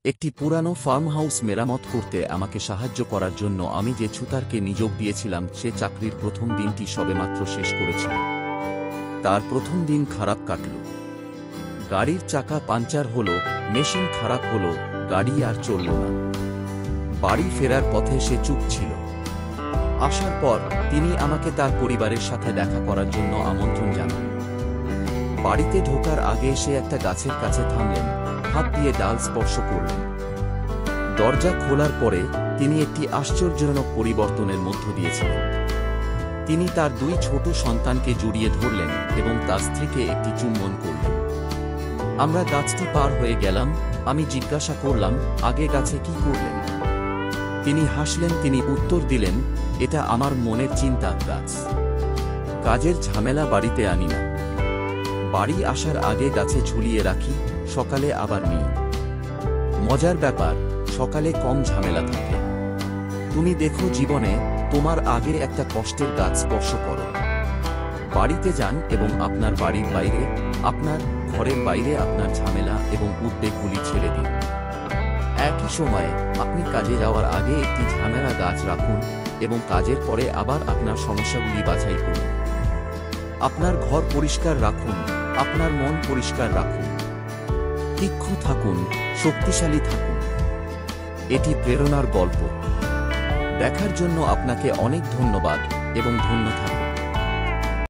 একটি পুরানো farm house মেরামত করতে আমাকে সাহায্য করার জন্য আমি যে ছুতারকে নিয়োগ দিয়েছিলাম সে চাকরির প্রথম দিনটি সবেমাত্র শেষ করেছিল। তার প্রথম দিন খারাপ কাটল। গাড়ির চাকা পাঞ্চার হলো, মেশিন খারাপ হলো, গাড়ি আর চলল না। বাড়ি ফেরার পথে সে চুপ ছিল। আসার পর তিনি আমাকে তার পরিবারের সাথে দেখা করার জন্য আমন্ত্রণ জানান। বাড়িতে ঢোকার আগে সে একটা গাছের কাছে থামলেন, হাত দিয়ে ডাল স্পর্শ করলেন। দরজা খোলার পরে তিনি একটি আশ্চর্যজনক পরিবর্তনের মধ্য দিয়েছিলেন। তিনি তার দুই ছোট সন্তানকে জড়িয়ে ধরলেন এবং তার স্ত্রীকে একটি চুম্বন করলেন। আমরা গাছটি পার হয়ে গেলাম। আমি জিজ্ঞাসা করলাম, আগে গাছে কি করলেন? তিনি হাসলেন। তিনি উত্তর দিলেন, এটা আমার মনের চিন্তা গাছ। কাজের ঝামেলা বাড়িতে আনি না। বাড়ি আসার আগে গাছে ঝুলিয়ে রাখি, সকালে আবার নিই। মজার ব্যাপার, সকালে কম ঝামেলা থাকে। তুমি দেখো জীবনে তোমার আগে একটা কষ্টের গাছ স্পর্শ করো। বাড়িতে যান এবং আপনার বাড়ির বাইরে, আপনার ঘরের বাইরে আপনার ঝামেলা এবং উদ্বেগগুলি ছেড়ে দিন। একই সময়ে আপনি কাজে যাওয়ার আগে একটি ঝামেলা গাছ রাখুন এবং কাজের পরে আবার আপনার সমস্যাগুলি বাছাই করুন। আপনার ঘর পরিষ্কার রাখুন, আপনার মন পরিষ্কার রাখুন। তীক্ষ্ণ থাকুন, শক্তিশালী থাকুন। এটি প্রেরণার গল্প। দেখার জন্য আপনাকে অনেক ধন্যবাদ এবং ধন্য থাকুন।